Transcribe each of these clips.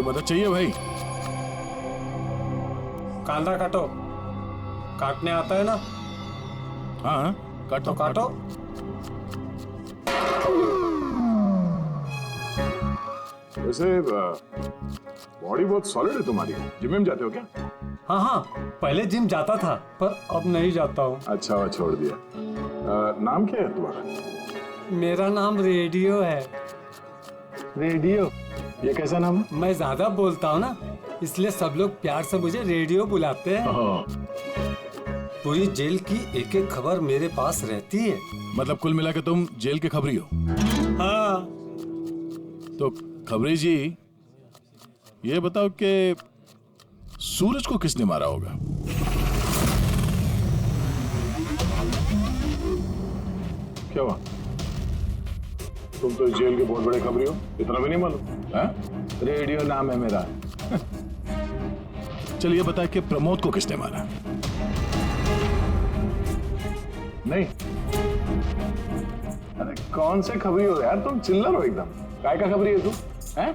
मदद चाहिए भाई? कांदा काटो। काटने आता है ना? हाँ, काटो काटो। वैसे बॉडी बहुत सॉलिड है तुम्हारी। जिम में जाते हो क्या? हाँ हाँ, पहले जिम जाता था पर अब नहीं जाता हूँ। अच्छा, वो छोड़ दिया। नाम क्या है तुम्हारा? मेरा नाम रेडियो है। रेडियो? ये कैसा नाम है? मैं ज्यादा बोलता हूँ ना, इसलिए सब लोग प्यार से मुझे रेडियो बुलाते हैं। पूरी जेल की एक एक खबर मेरे पास रहती है। मतलब कुल मिला के तुम जेल के खबरी हो? हाँ। तो खबरी जी, ये बताओ कि सूरज को किसने मारा होगा? क्या हुआ? तुम तो जेल के बहुत बड़े खबरी हो, इतना भी नहीं मालूम? रेडियो नाम है मेरा। चलिए बताए कि प्रमोद को किसने मारा? नहीं? अरे कौन से खबरी हो यार तुम? चिल्लर हो एकदम। काय का खबरी है तू? हैं?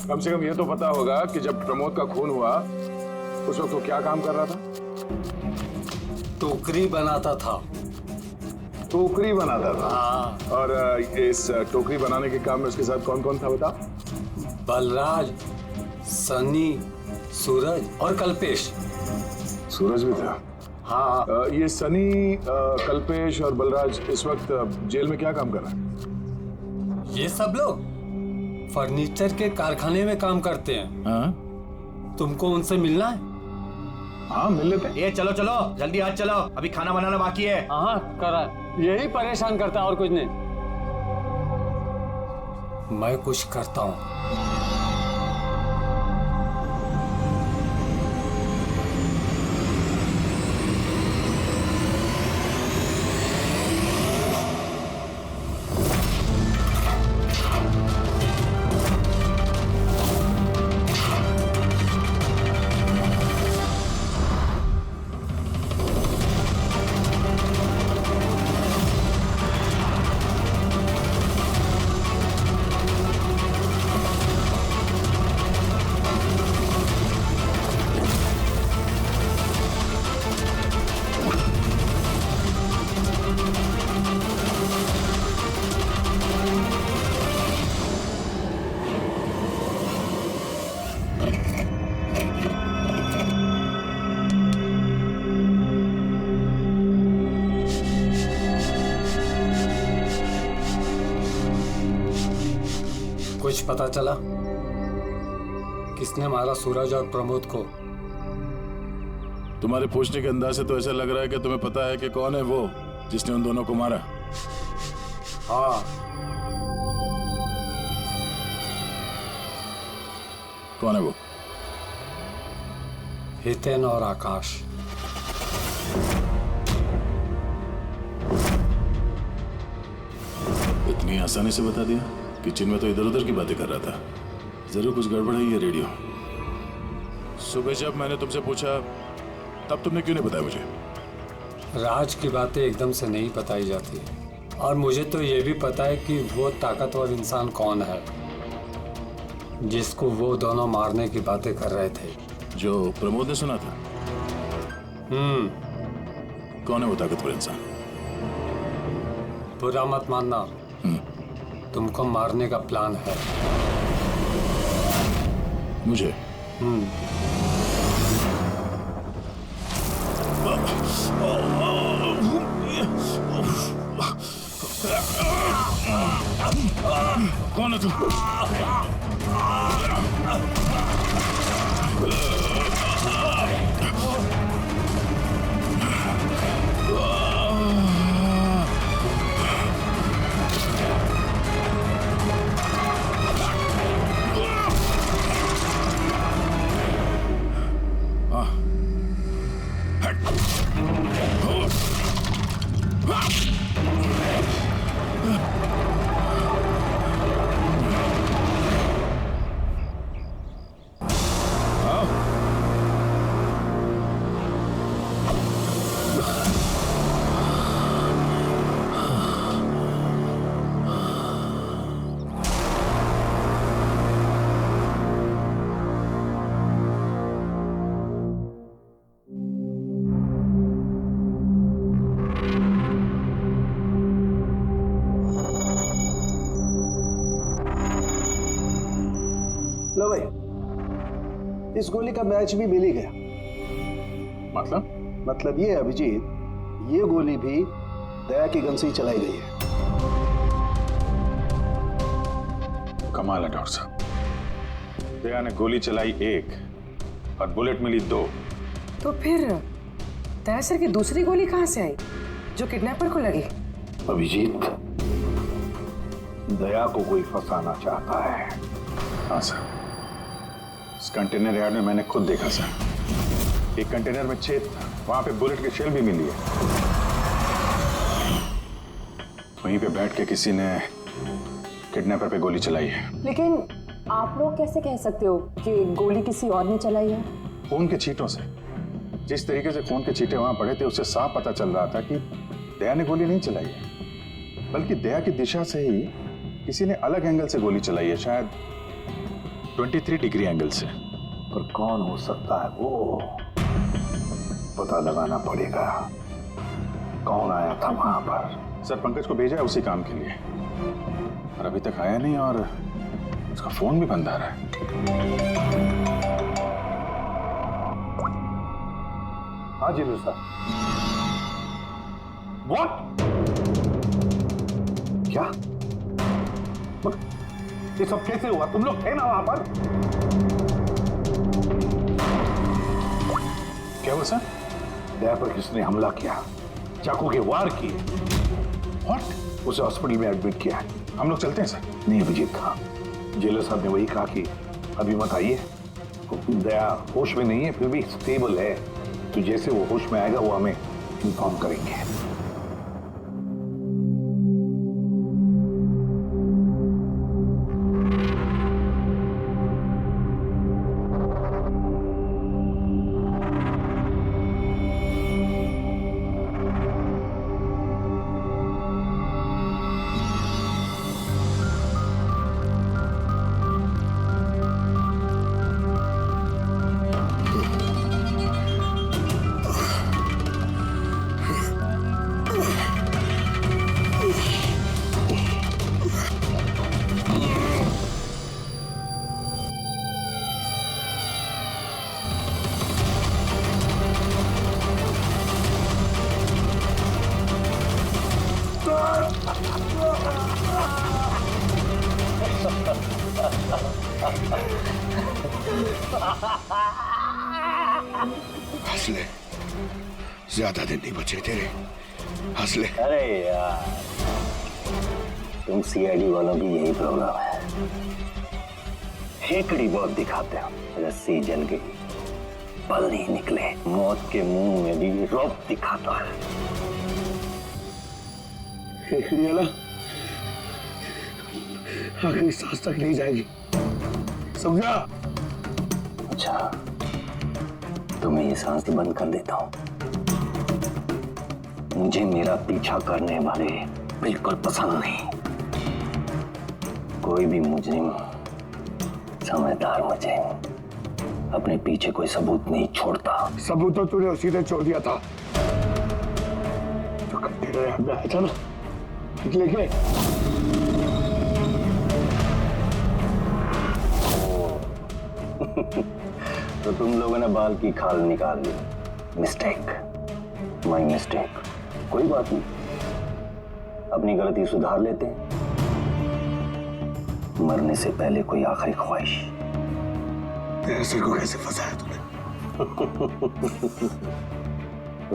कम से कम ये तो पता होगा कि जब प्रमोद का खून हुआ उस वक्त वो क्या काम कर रहा था? टोकरी बनाता था। टोकरी बनाता था? हाँ। और इस टोकरी बनाने के काम में उसके साथ कौन कौन था बता? बलराज, सनी, सूरज और कल्पेश। सूरज भी था? हाँ। ये सनी, कल्पेश और बलराज इस वक्त जेल में क्या काम कर रहे हैं? ये सब लोग फर्नीचर के कारखाने में काम करते हैं। हाँ? तुमको उनसे मिलना है? हाँ, मिल लेते हैं। ये चलो चलो जल्दी आज चलो, अभी खाना बनाना बाकी है। हाँ करा, यही परेशान करता है और कुछ नहीं। मैं कुछ करता हूँ। कुछ पता चला किसने मारा सूरज और प्रमोद को? तुम्हारे पूछने के अंदाज से तो ऐसा लग रहा है कि तुम्हें पता है कि कौन है वो जिसने उन दोनों को मारा। हाँ। कौन है वो? हितेन और आकाश। इतनी आसानी से बता दिया? किचन में तो इधर उधर की बातें कर रहा था। जरूर कुछ गड़बड़ है ये रेडियो। सुबह जब मैंने तुमसे पूछा तब तुमने क्यों नहीं बताया मुझे? राज की बातें एकदम से नहीं बताई जाती, और मुझे तो ये भी पता है कि वो ताकतवर इंसान कौन है जिसको वो दोनों मारने की बातें कर रहे थे। जो प्रमोद ने सुना था? कौन है वो ताकतवर इंसान? बुरा मत मानना, तुमको मारने का प्लान है। मुझे? कौन है तू? इस गोली का मैच भी मिल ही गया। मतलब ये अभिजीत, ये गोली भी दया की गन से ही चलाई गई है। कमाल है डॉक्टर साहब, दया ने गोली चलाई 1 और बुलेट मिली 2। तो फिर दया सर की दूसरी गोली कहां से आई जो किडनैपर को लगी? अभिजीत, दया को कोई फंसाना चाहता है। हाँ सर, इस कंटेनर यार्ड में मैंने खुद देखा सर, एक कंटेनर में छेद था, वहां पे बुलेट की शेल भी मिली है। वहीं पे बैठ के किसी ने किडनैपर पे गोली चलाई है। लेकिन आप लोग कैसे कह सकते हो कि गोली किसी और ने चलाई है? खून के छींटों से, जिस तरीके से खून के छींटे वहां पड़े थे उससे साफ पता चल रहा था कि दया ने गोली नहीं चलाई है, बल्कि दया की दिशा से ही किसी ने अलग एंगल से गोली चलाई है, शायद 23 डिग्री एंगल से। पर कौन हो सकता है वो पता लगाना पड़ेगा। कौन आया था वहां पर? सर पंकज को भेजा है उसी काम के लिए, और अभी तक आया नहीं, और उसका फोन भी बंद आ रहा है। हाँ जी सर। What? क्या? ये सब कैसे हुआ? तुम लोग थे ना वहां पर? क्या हुआ सर? दया पर किसने हमला किया? चाकू के वार किए। What? उसे हॉस्पिटल में एडमिट किया है। हम लोग चलते हैं सर। नहीं अभिजीत, हाँ, जेलर साहब ने वही कहा कि अभी मत आइए। दया होश में नहीं है, फिर भी स्टेबल है, तो जैसे वो होश में आएगा वो हमें इन्फॉर्म करेंगे। हंस ले, ज्यादा दिन नहीं बचे तेरे, हंस ले। अरे यार, तुम सीआईडी वालों की यही प्रॉब्लम है, हेकड़ी बहुत दिखाते हो। रस्सी जल गई, पल नहीं निकले, मौत के मुंह में भी रौब दिखाता है। हेकड़ी वाला आखिरी सांस तक नहीं जाएगी, समझा? अच्छा, तो मैं ये सांस बंद कर देता हूं। मुझे मेरा पीछा करने वाले बिल्कुल पसंद नहीं। कोई भी मुजरिम, समझदार मुजरिम अपने पीछे कोई सबूत नहीं छोड़ता। सबूत तो तूने उसी दिन छोड़ दिया था तो कंटेनर याद में आया था ना, लेके तो तुम लोगों ने बाल की खाल निकाल ली। Mistake, my mistake. कोई बात नहीं, अपनी गलती सुधार लेते हैं। मरने से पहले कोई आखिरी ख्वाहिश। तेरे सिर को कैसे फंसाया तूने?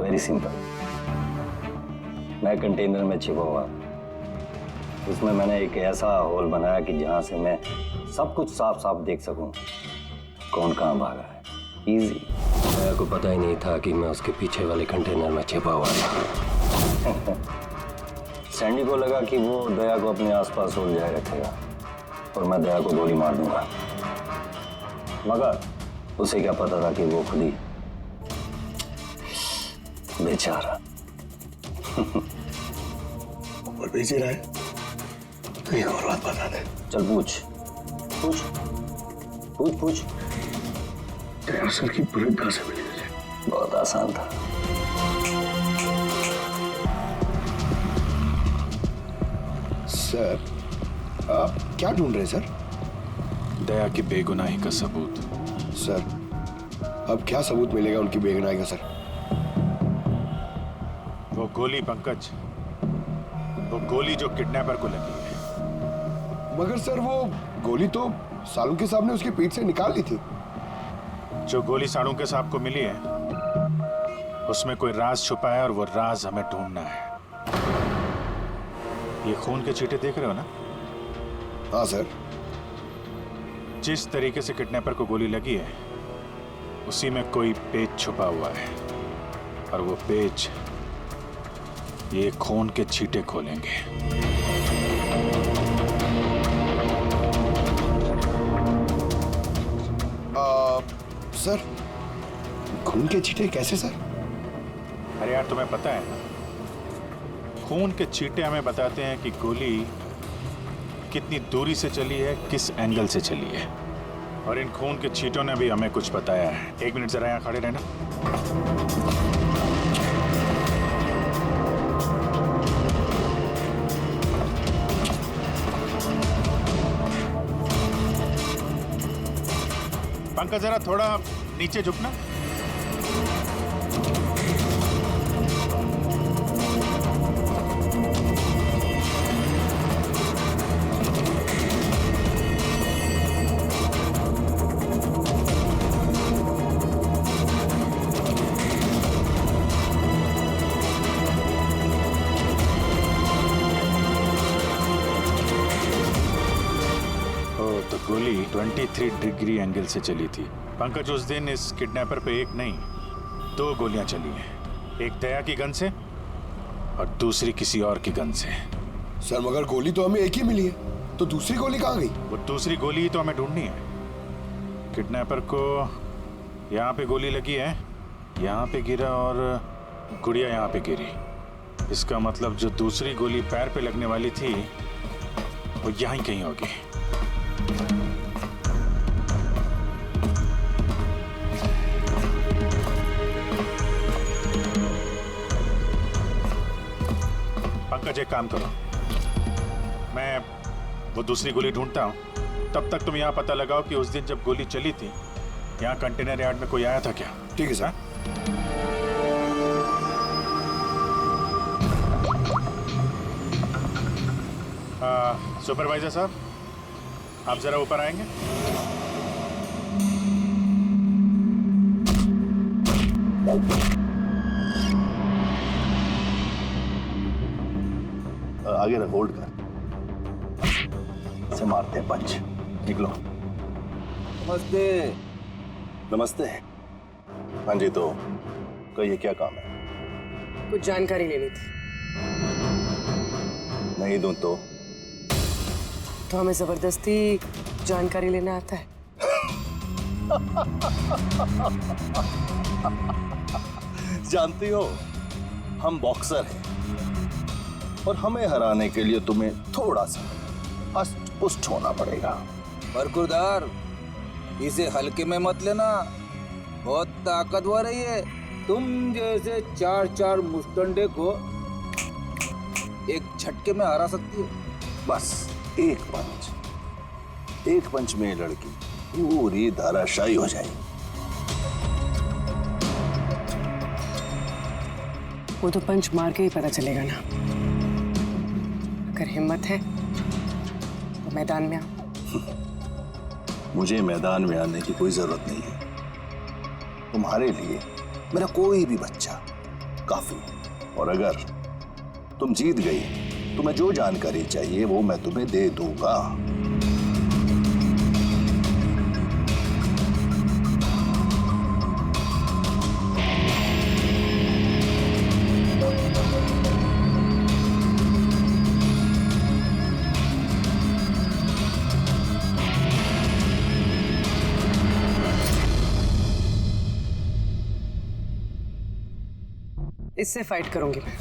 Very simple. मैं कंटेनर में छिपा हुआ, उसमें मैंने एक ऐसा होल बनाया कि जहां से मैं सब कुछ साफ साफ देख सकूं कौन कहां भागा है। इजी। मेरे को पता ही नहीं था कि मैं उसके पीछे वाले कंटेनर में छिपा हुआ था। सैंडी को लगा कि वो दया को अपने आसपास उलझाए रखेगा और मैं दया को गोली मार दूंगा, मगर उसे क्या पता था कि वो खुद ही बेचारा और भेजे रहा है। तो एक और बात बता दे। चल पूछ पूछ पूछ पूछ। तेरा सर की बुलेट कहां से मिली तुझे? बहुत आसान था। सर, आप क्या ढूंढ रहे हैं सर? दया की बेगुनाही का सबूत। सर, अब क्या सबूत मिलेगा उनकी बेगुनाही का सर? वो गोली पंकज, वो गोली जो किडनैपर को लगी है। मगर सर वो गोली तो सालुंके साहब ने उसकी पीठ से निकाल ली थी। जो गोली सालुंके साहब को मिली है उसमें कोई राज छुपा है और वो राज हमें ढूंढना है। ये खून के छींटे देख रहे हो ना? हाँ सर। जिस तरीके से किडनैपर को गोली लगी है उसी में कोई पेच छुपा हुआ है और वो पेच ये खून के छींटे खोलेंगे। सर खून के छींटे कैसे सर? अरे यार तुम्हें पता है ना, खून के छींटे हमें बताते हैं कि गोली कितनी दूरी से चली है, किस एंगल से चली है। और इन खून के छींटों ने भी हमें कुछ बताया है। 1 मिनट जरा यहाँ खड़े रहना। पंकज जरा थोड़ा नीचे झुकना। तो गोली 23 डिग्री एंगल से चली थी। पंकज उस दिन इस किडनैपर पे एक नहीं 2 गोलियां चली हैं। एक दया की गन से और दूसरी किसी और की गन से। सर मगर गोली तो हमें एक ही मिली है, तो दूसरी गोली कहाँ गई? वो दूसरी गोली ही तो हमें ढूंढनी है। किडनैपर को यहाँ पे गोली लगी है, यहाँ पे गिरा और गुड़िया यहाँ पे गिरी। इसका मतलब जो दूसरी गोली पैर पे लगने वाली थी वो यहीं कहीं होगी। पंकज एक काम करो, मैं वो दूसरी गोली ढूंढता हूँ, तब तक तुम यहाँ पता लगाओ कि उस दिन जब गोली चली थी यहाँ कंटेनर यार्ड में कोई आया था क्या? ठीक है सर। सुपरवाइजर साहब आप जरा ऊपर आएंगे। आगे रख, होल्ड कर, इसे मारते हैं पंच। निकलो। नमस्ते। नमस्ते। हाँ जी, तो कहिए क्या काम है? कुछ जानकारी लेनी थी। नहीं दूं तो हमें जबरदस्ती जानकारी लेना आता है। जानती हो हम बॉक्सर हैं और हमें हराने के लिए तुम्हें थोड़ा सा हष्ट पुष्ट होना पड़ेगा। बरकुरदार, इसे हल्के में मत लेना, बहुत ताकतवर है ये। तुम जैसे 4 मुस्टंडे को एक झटके में हरा सकती है। बस एक पंच में लड़की पूरी धराशायी हो जाएगी। वो तो पंच मार के ही पता चलेगा ना। अगर हिम्मत है तो मैदान में आओ। मुझे मैदान में आने की कोई जरूरत नहीं है। तुम्हारे लिए मेरा कोई भी बच्चा काफी है। और अगर तुम जीत गई, तुम्हें जो जानकारी चाहिए वो मैं तुम्हें दे दूंगा। इससे फाइट करूंगी मैं।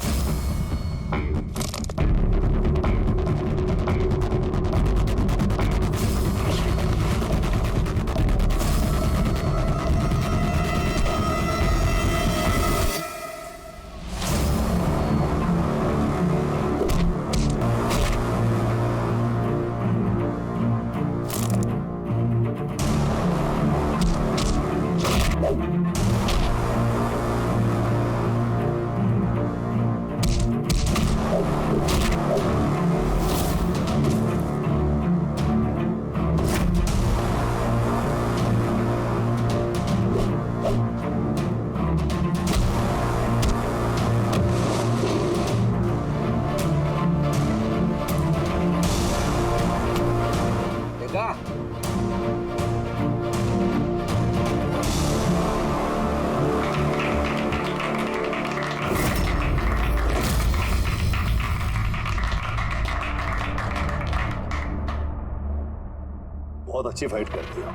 बहुत अच्छी फाइट करती हो।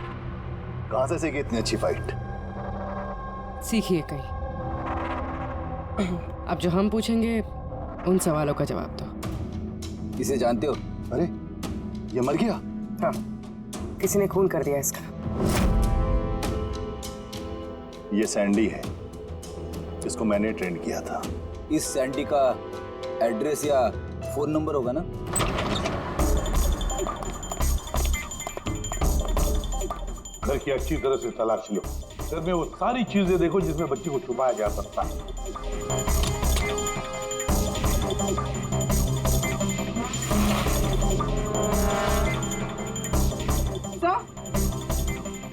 कहां से सीखी इतनी अच्छी फाइट? सीखिए कहीं। अब जो हम पूछेंगे उन सवालों का जवाब दो। इसे जानते हो? अरे ये मर गया? हाँ, किसी ने खून कर दिया इसका। ये सैंडी है जिसको मैंने ट्रेंड किया था। इस सैंडी का एड्रेस या फोन नंबर होगा ना? घर की अच्छी तरह से तलाश लो। घर में वो सारी चीजें देखो जिसमें बच्चे को छुपाया जा सकता है।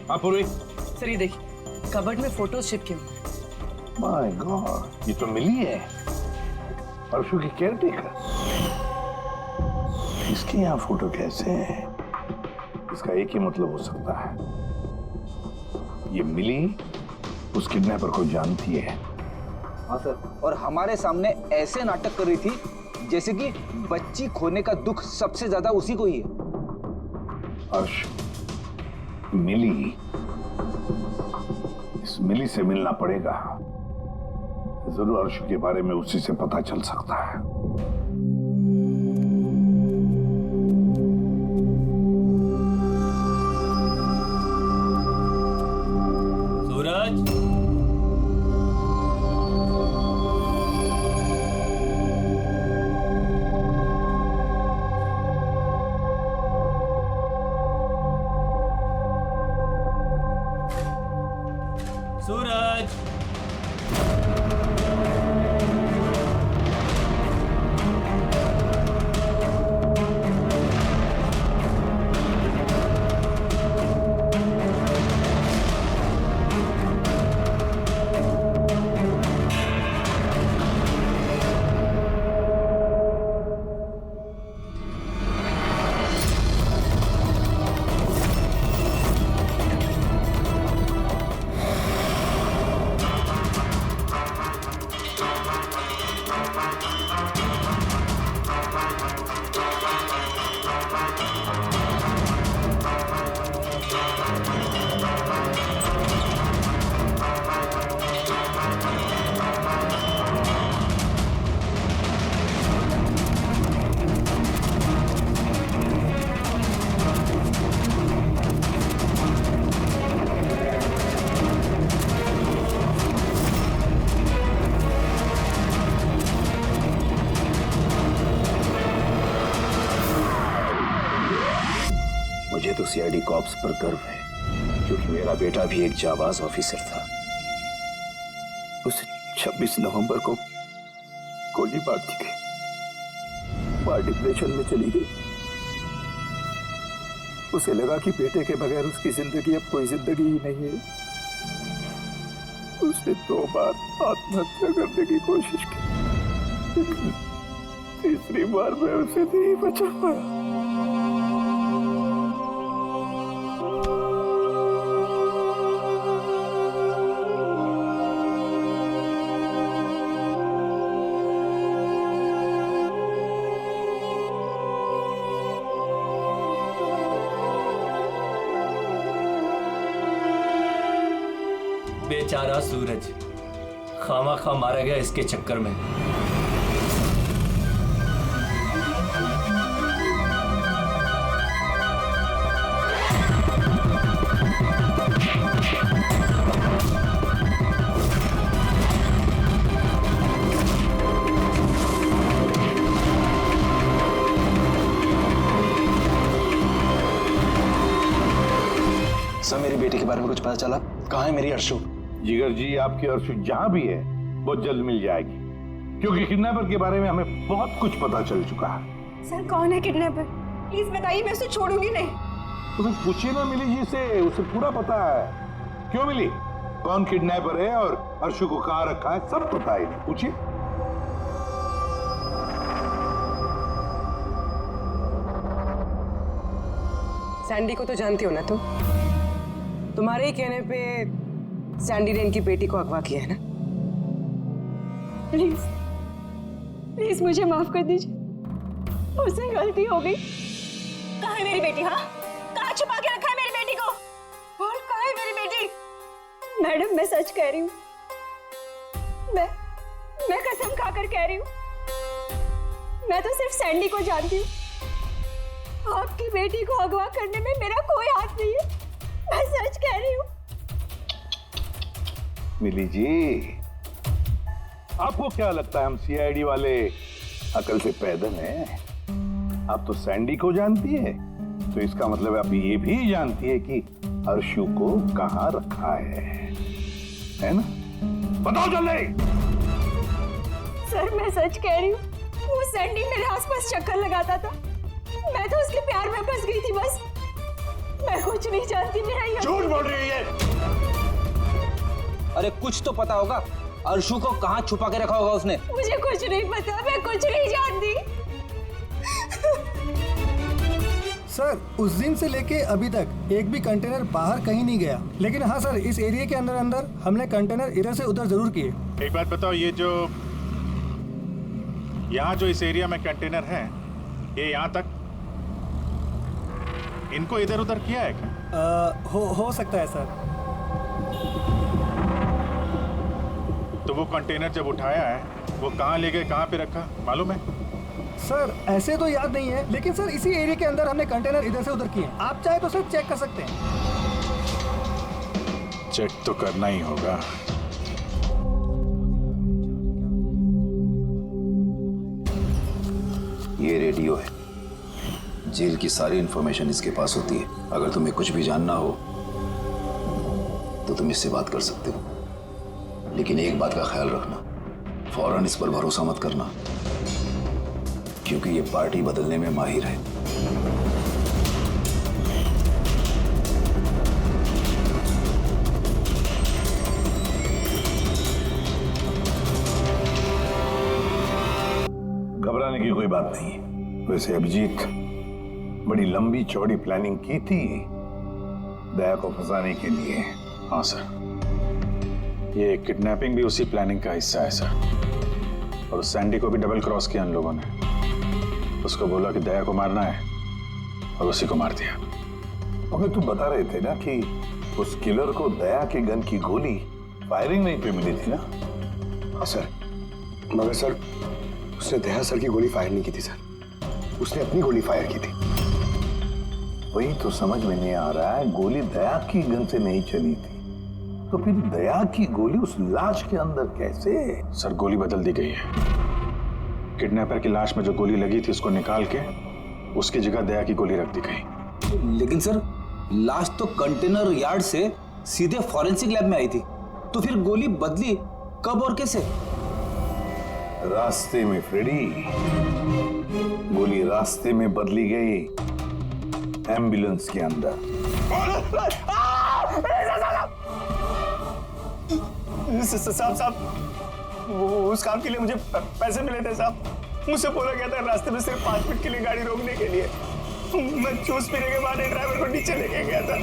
हाँ पूर्वी। सर ये देखिए, कबर्ड में फोटोज चिपके हुए। माय गॉड, ये तो मिली है परसों की केयरटेकर। इसके यहाँ फोटो कैसे है? इसका एक ही मतलब हो सकता है, ये मिली उस किडनैपर को जानती है। हाँ सर, और हमारे सामने ऐसे नाटक कर रही थी जैसे कि बच्ची खोने का दुख सबसे ज्यादा उसी को ही है। अर्श, मिली, इस मिली से मिलना पड़ेगा। जरूर अर्श के बारे में उसी से पता चल सकता है। सूरज, सूरज, मुझे तो सीआईडी कॉप्स पर गर्व है, क्योंकि मेरा बेटा भी एक जाबाज ऑफिसर था। उसे 26 नवंबर को गोली मार दी गई। मां डिप्रेशन में चली गई। उसे लगा कि बेटे के बगैर उसकी जिंदगी अब कोई जिंदगी ही नहीं है। उसने 2 बार आत्महत्या करने की कोशिश की, लेकिन तीसरी बार मैं उसे नहीं बचा पाया। बेचारा सूरज खामा मारा गया इसके चक्कर में। सर, मेरी बेटी के बारे में कुछ पता चला? कहाँ है मेरी अर्शु? जिगर जी, आपकी अर्शु जहां भी है बहुत जल्द मिल जाएगी, क्योंकि किडनैपर के बारे में हमें बहुत कुछ पता चल चुका है। सर कौन है किडनैपर? प्लीज बताइए, मैं उसे छोड़ूंगी नहीं। उसे पूछिए ना मिली जी से, उसे पूरा पता है। क्यों मिली, कौन किडनैपर है और अर्शु को कहां रखा है, सब पता है। पूछिए। सैंडी को तो जानती हो ना तुम? तुम्हारे ही कहने पे सैंडी ने इनकी बेटी को अगवा किया है ना? प्लीज प्लीज मुझे माफ कर दीजिए, मुझसे गलती हो गई। कहाँ है मेरी बेटी? हाँ, कहाँ छुपा के रखा है मेरी मैडम मैं सच कह रही हूँ, मैं कसम खाकर कह रही हूँ, मैं तो सिर्फ सैंडी को जानती हूँ। आपकी बेटी को अगवा करने में मेरा कोई हाथ नहीं है, मैं सच कह रही हूँ। मिली जी, आपको क्या लगता है हम सीआईडी वाले अकल से पैदल हैं? आप तो सैंडी को जानती है, तो इसका मतलब आप ये भी जानती है कि अर्शु को कहाँ रखा है ना? बताओ जल्दी। सर मैं सच कह रही हूँ, वो सैंडी मेरे आसपास चक्कर लगाता था, मैं तो उसके प्यार में फंस गई थी बस। मैं कुछ नहीं जानती, मेरा ये झूठ बोल रही है। अरे कुछ तो पता होगा, अर्शु को कहाँ छुपा के रखा होगा उसने। मुझे कुछ नहीं पता, मैं कुछ नहीं जानती। सर उस दिन से लेके अभी तक एक भी कंटेनर बाहर कहीं नहीं गया, लेकिन हाँ सर इस एरिया के अंदर अंदर हमने कंटेनर इधर से उधर जरूर किए। एक बात बताओ, ये जो यहाँ जो इस एरिया में कंटेनर हैं, ये यहाँ तक इनको इधर उधर किया है क्या? हो सकता है सर। तो वो कंटेनर जब उठाया है वो कहाँ ले गए, कहाँ पे रखा मालूम है? सर ऐसे तो याद नहीं है, लेकिन सर इसी एरिया के अंदर हमने कंटेनर इधर से उधर किए। आप चाहे तो सर चेक कर सकते हैं। चेक तो करना ही होगा। ये रेडियो है, जेल की सारी इंफॉर्मेशन इसके पास होती है। अगर तुम्हें कुछ भी जानना हो तो तुम इससे बात कर सकते हो, लेकिन एक बात का ख्याल रखना, फौरन इस पर भरोसा मत करना, क्योंकि ये पार्टी बदलने में माहिर है। घबराने की कोई बात नहीं है। वैसे अभिजीत बड़ी लंबी चौड़ी प्लानिंग की थी दया को फंसाने के लिए। हाँ सर, ये किडनैपिंग भी उसी प्लानिंग का हिस्सा है सर। और सैंडी को भी डबल क्रॉस किया उन लोगों ने। उसको बोला कि दया को मारना है और उसी को मार दिया। हमें तुम बता रहे थे ना कि उस किलर को दया के गन की गोली फायरिंग नहीं पे मिली थी ना? हाँ सर, मगर सर उसने दया सर की गोली फायर नहीं की थी सर, उसने अपनी गोली फायर की थी। वही तो समझ में नहीं आ रहा है, गोली दया की गन से नहीं चली थी तो फिर दया की गोली उस लाश के अंदर कैसे? सर गोली बदल दी गई है। किडनैपर की लाश में जो गोली लगी थी उसको निकाल के उसकी जगह दया की गोली रख दी गई। लेकिन सर लाश तो कंटेनर यार्ड से सीधे फॉरेंसिक लैब में आई थी, तो फिर गोली बदली कब और कैसे? रास्ते में फ्रेडी, गोली रास्ते में बदली गई, एम्बुलेंस के अंदर। साहब उस काम के लिए मुझे पैसे मिले थे साहब। मुझसे बोला गया था रास्ते में सिर्फ 5 मिनट के लिए गाड़ी रोकने के लिए। मैं जूस पीने के बाद ड्राइवर को नीचे लेके गया था।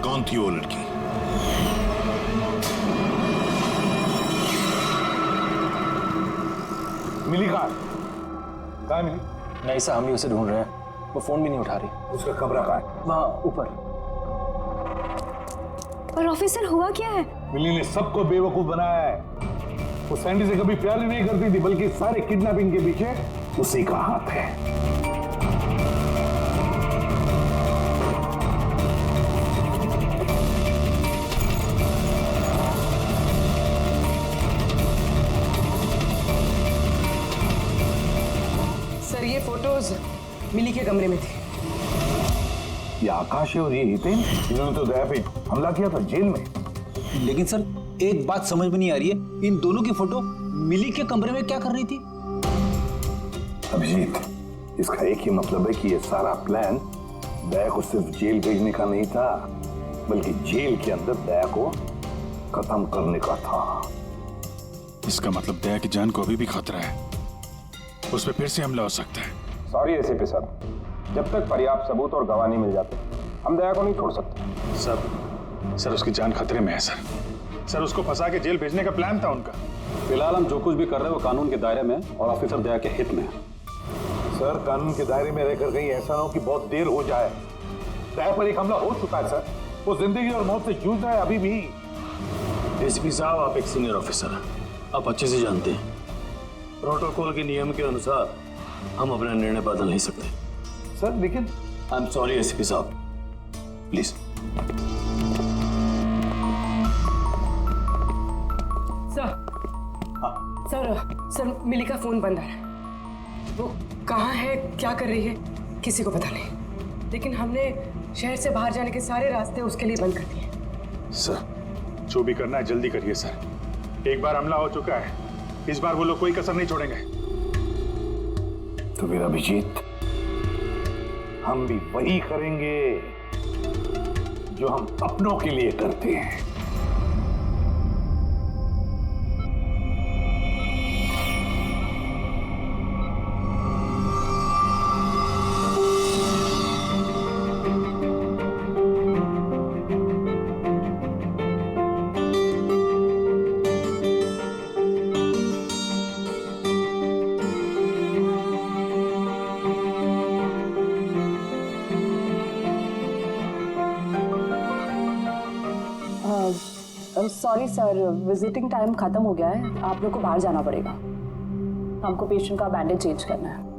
कौन थी वो लड़की? मिली कहाँ मिली? नहीं साहब, हम ही उसे ढूंढ रहे हैं, वो फोन भी नहीं उठा रही। उसका कमरा कहाँ है? वहाँ ऊपर। पर ऑफिसर हुआ क्या है? मिली ने सबको बेवकूफ बनाया है। वो सैंडी से कभी प्यार ही नहीं करती थी, बल्कि सारे किडनैपिंग के पीछे उसी का हाथ है। सर ये फोटोज मिली के कमरे में थी। ये आकाश है और ये हितेन, इन्होंने तो दया पे हमला किया था जेल में। लेकिन सर एक बात समझ में नहीं आ रही है, इन दोनों की फोटो मिली के कमरे में क्या कर रही थी? अभिजीत, इसका एक ही मतलब है कि ये सारा प्लान दया को सिर्फ जेल भेजने का नहीं था, बल्कि जेल के अंदर दया को खत्म करने का था। इसका मतलब दया की जान को अभी भी खतरा है, उस पर फिर से हमला हो सकता है। सॉरी एसीपी साहब, जब तक पर्याप्त सबूत और गवाह नहीं मिल जाते हम दया को नहीं छोड़ सकते। सर उसकी जान खतरे में है सर उसको फंसा के जेल भेजने का प्लान था उनका। फिलहाल हम जो कुछ भी कर रहे हैं वो कानून के दायरे में और ऑफिसर दया के हित में है। सर कानून के दायरे में रहकर कहीं ऐसा ना हो कि बहुत देर हो जाए। दया पर एक हमला हो चुका है सर, वो जिंदगी और मौत से जूझ रहा है अभी भी। एसपी साहब, आप एक सीनियर ऑफिसर हैं, आप अच्छे से जानते हैं प्रोटोकॉल के नियम के अनुसार हम अपना निर्णय बदल नहीं सकते। सर लेकिन आई एम सॉरी एसपी साहब, प्लीज। सर मिली का फोन बंद आ रहा है। वो कहाँ है, क्या कर रही है, किसी को पता नहीं। लेकिन हमने शहर से बाहर जाने के सारे रास्ते उसके लिए बंद कर दिए। सर जो भी करना है जल्दी करिए सर। एक बार हमला हो चुका है, इस बार वो लोग कोई कसर नहीं छोड़ेंगे। तो फिर अभिजीत, हम भी वही करेंगे जो हम अपनों के लिए करते हैं। सॉरी सर, विजिटिंग टाइम खत्म हो गया है, आप लोग को बाहर जाना पड़ेगा। हमको पेशेंट का बैंडेज चेंज करना है।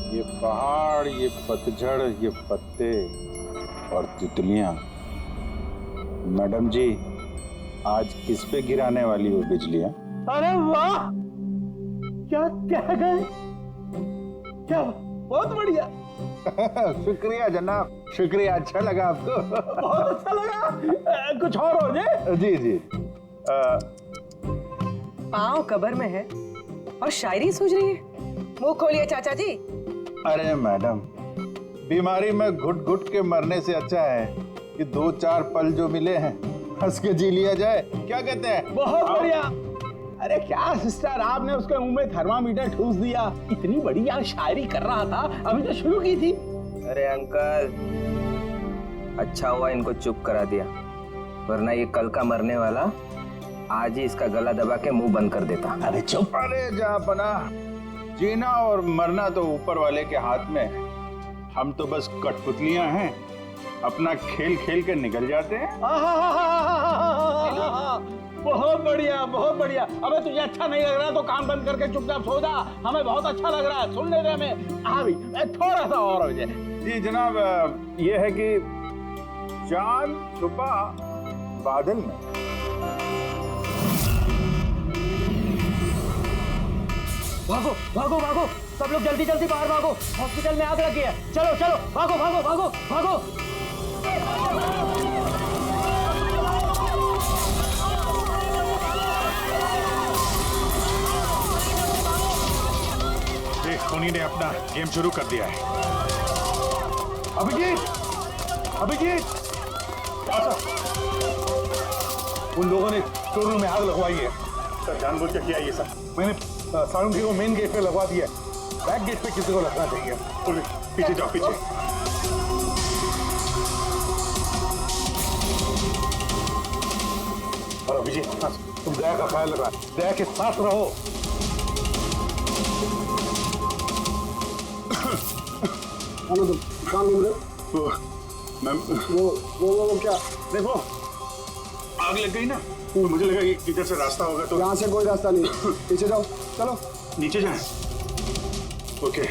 ये पहाड़, ये पतझड़, ये पत्ते और तितलियां। मैडम जी, आज किस पे गिराने वाली हो बिजलियां? अरे वाह, क्या कह गए, क्या बहुत बढ़िया। शुक्रिया जनाब, शुक्रिया। अच्छा लगा आपको? बहुत अच्छा लगा। कुछ और हो जाए? जी जी। पाँव कब्र में है और शायरी सूझ रही है। मुंह खोलिए चाचा जी। अरे मैडम, बीमारी में घुट घुट के मरने से अच्छा है कि 2-4 पल जो मिले हैं हंस के जी लिया जाए। क्या कहते हैं? बहुत बढ़िया। अरे क्या सिस्टर, आपने उसके मुंह में थर्मामीटर ठूस दिया। इतनी बढ़िया शायरी कर रहा था, अभी तो शुरू की थी। अरे अंकल, अच्छा हुआ इनको चुप करा दिया, वरना ये कल का मरने वाला आज ही इसका गला दबा के मुंह बंद कर देता। अरे चुप। अरे जापना, जीना और मरना तो ऊपर वाले के हाथ में है। हम तो बस कठपुतलियां हैं, अपना खेल खेल के निकल जाते हैं। बहुत बढ़िया, बहुत बढ़िया। अबे तुझे अच्छा नहीं लग रहा तो कान बंद करके चुपचाप सो जा। हमें बहुत अच्छा लग रहा है, सुन ले रहे हमें। हाँ भी थोड़ा सा और हो जाए। जी जनाब, ये है कि चांद छुपा बादल में। भागो भागो भागो, सब लोग जल्दी जल्दी बाहर भागो, हॉस्पिटल में आग लगी है। चलो चलो, भागो भागो भागो भागो। धोनी ने अपना गेम शुरू कर दिया है। अभिजीत, अभिजीत, उन लोगों ने शोरूम में आग लगवाई है। सर जानबूझ के किया ये सब। मैंने सारुंगी को मेन गेट पे लगवा दिया है, बैक गेट पे किसी को लगना चाहिए। पीछे जाओ, पीछे। और अभिजीत, तुम दया का ख्याल रखना, दया के साथ रहो। काम घूम रहे वो क्या? देखो आग लग गई ना, तो मुझे लगा कि इधर से रास्ता होगा। तो यहाँ से कोई रास्ता नहीं, पीछे जाओ। चलो नीचे जाएं। ओके।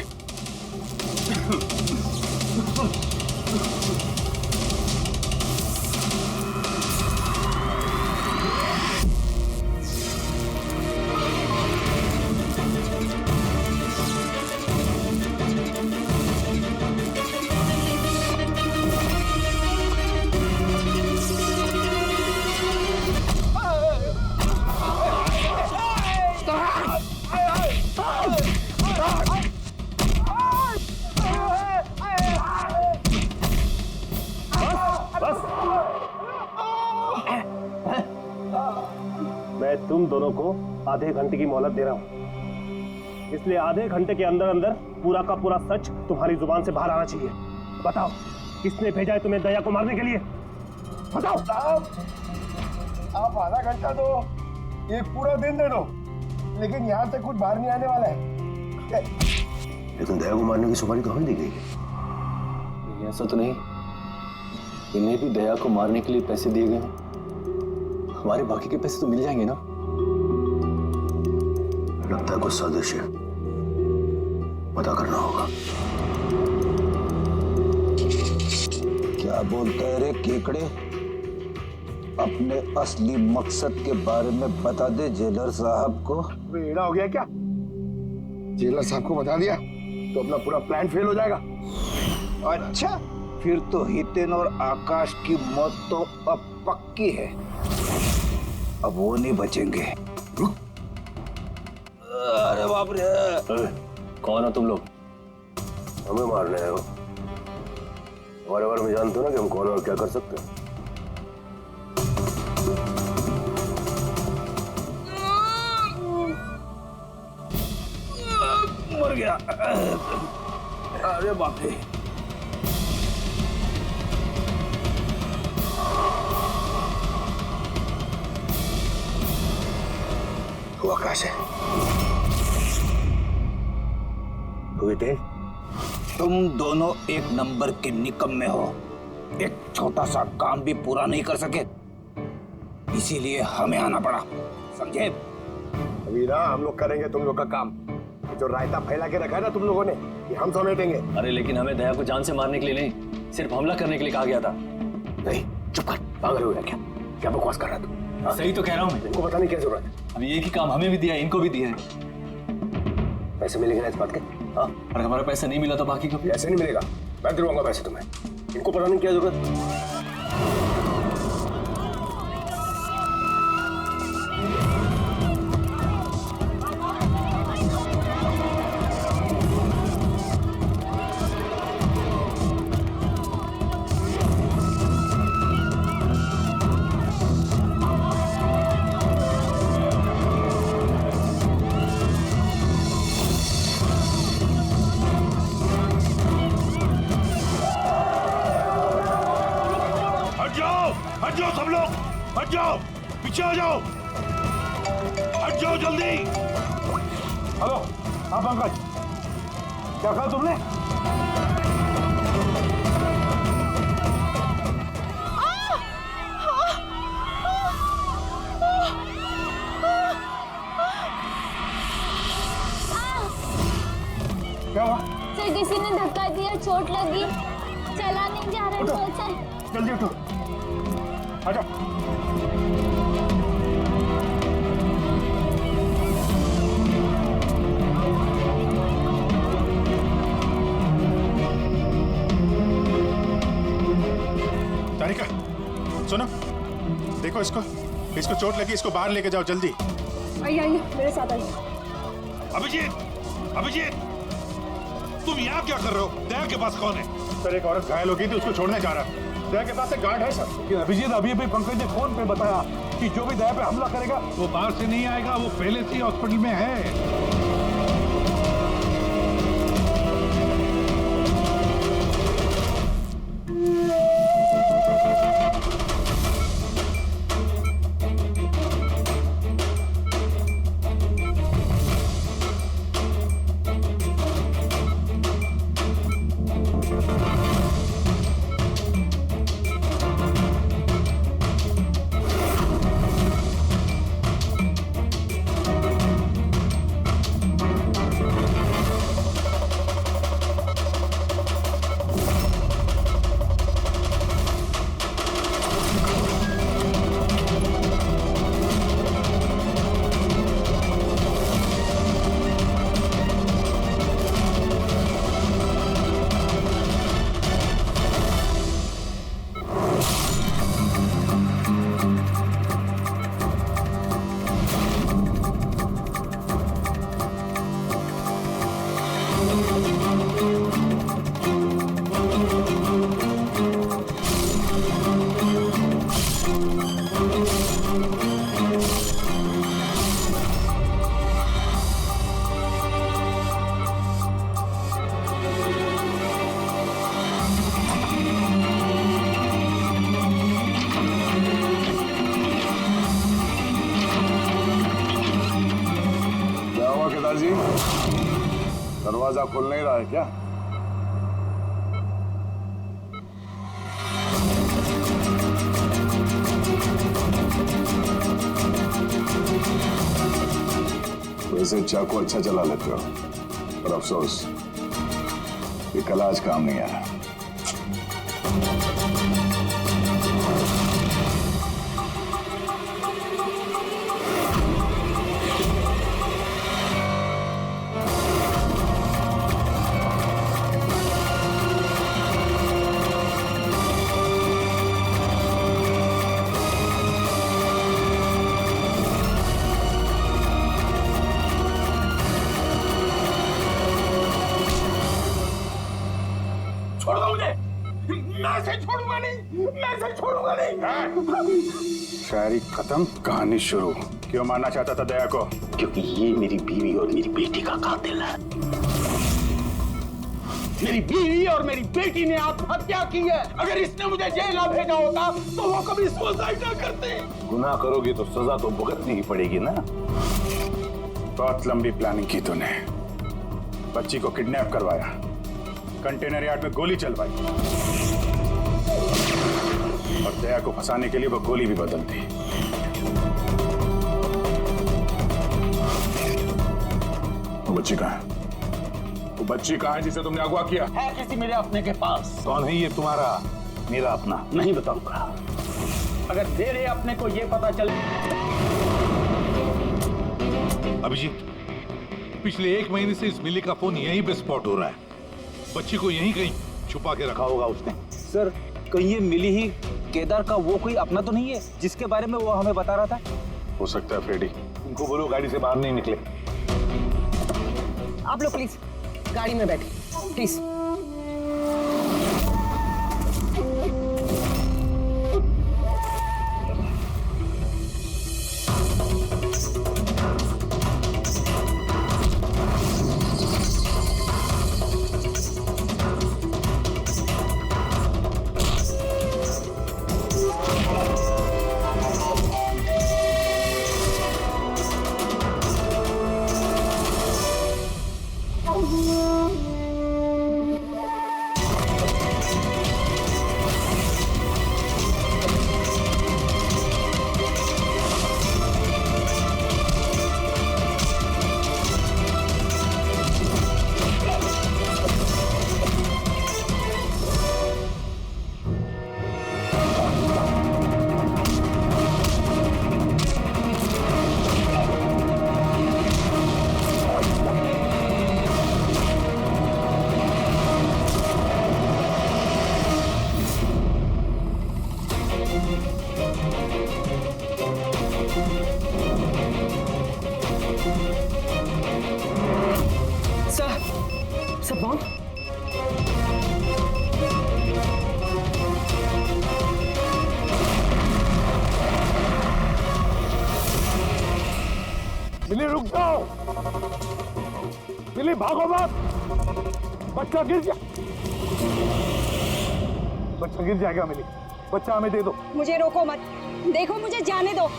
तुम दोनों को आधे घंटे की मोहलत दे रहा हूं, इसलिए आधे घंटे के अंदर अंदर पूरा का पूरा सच तुम्हारी जुबान से बाहर आना चाहिए। बताओ, किसने भेजा है तुम्हें दया को मारने के लिए? बताओ। साहब, आप आधा घंटा दो, एक पूरा दिन दे दो, लेकिन यहाँ से कुछ बाहर नहीं आने वाला है। लेकिन दया को मारने की सुपारी तो हमें दी गई है। ऐसा तो नहीं, इन्हें भी दया को मारने के लिए पैसे दिए गए हैं। हमारे बाकी के पैसे तो मिल जाएंगे ना? लगता है कुछ साजिश है, पता करना होगा। क्या बोलता है रे केकड़े? अपने असली मकसद के बारे में बता दे जेलर साहब को। बेड़ा हो गया क्या? जेलर साहब को बता दिया तो अपना पूरा प्लान फेल हो जाएगा। अच्छा, फिर तो हितेन और आकाश की मौत तो अब पक्की है, अब वो नहीं बचेंगे। अरे बाप रे! कौन हो तुम लोग? हमें मारने आए हो? हमारे बारे में जानते हो ना कि हम कौन और क्या कर सकते हैं। मर गया। अरे बाप रे! वो आकाश है। तुम दोनों एक नंबर के निकम्मे हो, एक छोटा सा काम भी पूरा नहीं कर सके, इसीलिए हमें आना पड़ा, समझे? अभी ना हम लोग करेंगे तुम लोग का काम। जो रायता फैला के रखा है ना तुम लोगों ने, कि हम समेटेंगे। अरे लेकिन हमें दया को जान से मारने के लिए नहीं, सिर्फ हमला करने के लिए कहा गया था। नहीं, चुप कर, पागल हो गया क्या? क्या बकवास कर रहा तू? सही तो कह रहा हूँ मैं। इनको बताने की क्या जरूरत है? अभी एक ही काम हमें भी दिया है, इनको भी दिया है। पैसे मिलेंगे ना इस बात के? हाँ, अगर हमारा पैसा नहीं मिला तो बाकी को ऐसे नहीं मिलेगा। मैं दिलवाऊंगा पैसे तुम्हें। इनको बताने की क्या जरूरत? हट जाओ सब लोग, हट जाओ, पीछे आ जाओ, हट जाओ जल्दी। हेलो, हाँ पंकज, क्या कहा तुमने? क्या हुआ? सर किसी ने धक्का दिया, चोट लगी, चला नहीं जा रहा है सर। जल्दी उठो, आजा। तारिका, सुनो, देखो इसको चोट लगी, इसको बाहर लेके जाओ जल्दी। आइए मेरे साथ आइए। अभिजीत, तुम यहाँ क्या कर रहे हो? दया के पास कौन है? सर, एक औरत घायल हो गई थी, उसको छोड़ने जा रहा। दया के पास एक गार्ड है सर। अभिजीत, अभी पंकज ने फोन पे बताया कि जो भी दया पे हमला करेगा वो बाहर से नहीं आएगा, वो पहले से ही हॉस्पिटल में है। दरवाजा खोल नहीं रहा है क्या? वैसे चाकू अच्छा चला लेते हो, पर अफसोस ये कल आज काम नहीं आया। छोड़ दो मुझे, मैं से छोड़ूंगा नहीं, मैं से छोड़ूंगा नहीं। शायरी खत्म, कहानी शुरू। क्यों मारना चाहता था दया को? क्योंकि ये मेरी बीवी और मेरी बेटी का कातिल है। मेरी बीवी और मेरी बेटी ने आत्महत्या की है। अगर इसने मुझे जेल ना भेजा होता तो वो कभी सुसाइड ना करते। गुनाह करोगे तो सजा तो भुगतनी ही पड़ेगी ना। बहुत लंबी प्लानिंग की तूने। बच्ची को किडनैप करवाया, कंटेनर यार्ड में गोली चलवाई और दया को फंसाने के लिए वो गोली भी बदल दी। वो बच्ची कहाँ है? वो बच्ची कहाँ है जिसे तुमने अगवा किया? है किसी मेरे अपने के पास। कौन है ये तुम्हारा मेरा अपना? नहीं बताऊंगा। अगर तेरे अपने को ये पता चले। अभिजीत, पिछले 1 महीने से इस मिली का फोन यहीं पे स्पॉट हो रहा है। बच्ची को यहीं कहीं छुपा के रखा होगा उसने। सर, कहीं ये मिली ही केदार का वो कोई अपना तो नहीं है जिसके बारे में वो हमें बता रहा था? हो सकता है फ्रेडी। उनको बोलो गाड़ी से बाहर नहीं निकले। आप लोग प्लीज गाड़ी में बैठे, प्लीज। सब बॉम्ब? मिली रुक जाओ, मिली भागो मत, बच्चा गिर जा, बच्चा गिर जाएगा। मिली, बच्चा हमें दे दो। मुझे रोको मत, देखो मुझे जाने दो,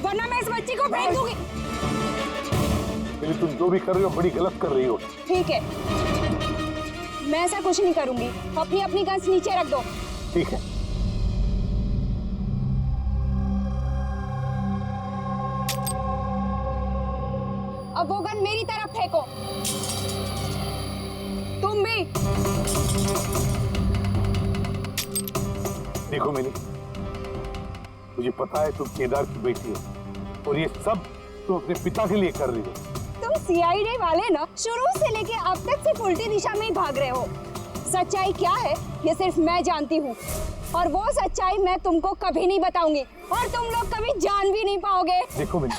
वरना मैं इस बच्ची को फेंक दूंगी। मिली, तुम जो भी कर रही हो बड़ी गलत कर रही हो। ठीक है, मैं ऐसा कुछ नहीं करूंगी। अपनी अपनी गन्स नीचे रख दो। ठीक है। अब वो गन मेरी तरफ फेंको। तुम भी। देखो मिली, मुझे पता है तुम केदार की बेटी हो और ये सब तुम अपने पिता के लिए कर रही हो। तुम सीआईडी वाले ना शुरू से लेके अब तक सिर्फ उल्टी दिशा में ही भाग रहे हो। सच्चाई क्या है ये सिर्फ मैं जानती हूँ, और वो सच्चाई मैं तुमको कभी नहीं बताऊंगी और तुम लोग कभी जान भी नहीं पाओगे। देखो मिली,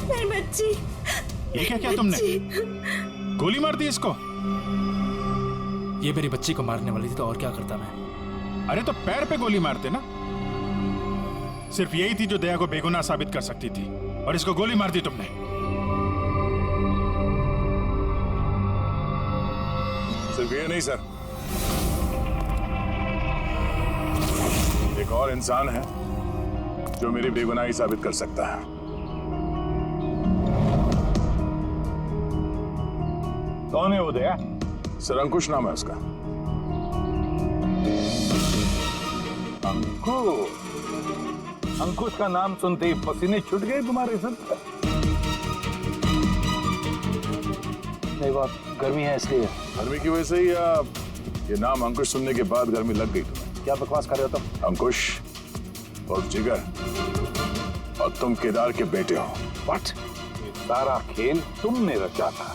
मेरी बच्ची। ये क्या तुमने? गोली मार दी इसको? ये मेरी बच्ची को मारने वाली थी तो और क्या करता मैं? अरे तो पैर पे गोली मारते ना। सिर्फ यही थी जो दया को बेगुनाह साबित कर सकती थी और इसको गोली मार दी तुमने। सिर्फ ये नहीं सर, और इंसान है जो मेरी बेगुनाही साबित कर सकता है। कौन है वो दया? सर अंकुश नाम है उसका। अंकुश का नाम सुनते ही पसीने छूट गए तुम्हारे सर? नहीं, बात गर्मी है इसलिए। गर्मी की वजह से ही या ये नाम अंकुश सुनने के बाद गर्मी लग गई तुम्हें? क्या बकवास कर रहे हो तुम? अंकुश और जिगर और तुम केदार के बेटे हो। व्हाट? ये सारा खेल तुमने रचा था।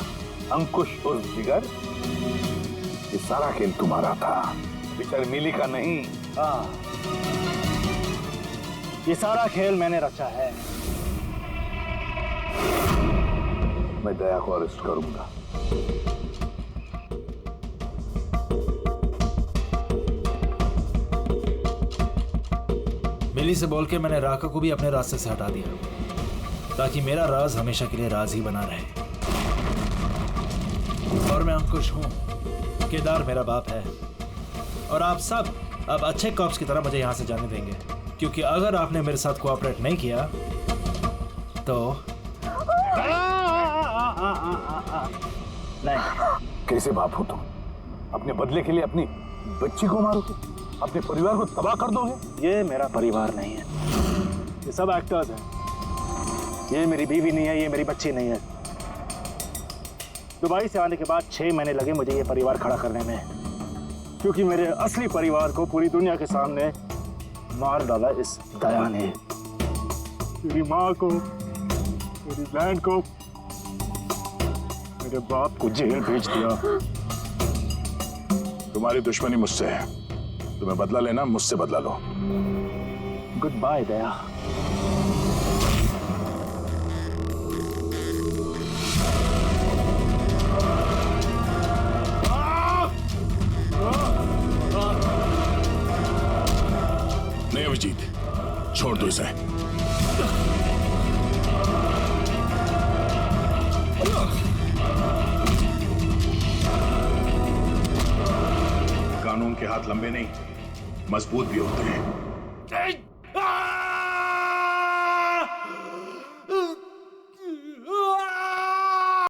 अंकुश और जिगर, ये सारा खेल तुम्हारा था, बेचारी मिली का नहीं। हाँ, ये सारा खेल मैंने रचा है। मैं दया को अरेस्ट करूंगा। मिली से बोल के मैंने राका को भी अपने रास्ते से हटा दिया ताकि मेरा राज हमेशा के लिए राज ही बना रहे। और मैं अंकुश हूं, केदार मेरा बाप है, और आप सब अब अच्छे कॉप्स की तरह मुझे यहां से जाने देंगे, क्योंकि अगर आपने मेरे साथ कोऑपरेट नहीं किया तो नहीं। कैसे बाप हो तुम? अपने बदले के लिए अपनी बच्ची को मारोगे, अपने परिवार को तबाह कर दोगे? ये मेरा परिवार नहीं है, ये सब एक्टर्स हैं। ये मेरी बीवी नहीं है, ये मेरी बच्ची नहीं है। दुबई से आने के बाद 6 महीने लगे मुझे ये परिवार खड़ा करने में, क्योंकि मेरे असली परिवार को पूरी दुनिया के सामने मार डाला इस दया ने। मेरी माँ को, मेरी बहन को, मेरे बाप को जेल भेज दिया। तुम्हारी दुश्मनी मुझसे है, तुम्हें बदला लेना, मुझसे बदला लो। गुड बाय दया। नहीं अभिजीत, छोड़ दो इसे। कानून के हाथ लंबे नहीं, मजबूत भी होते हैं।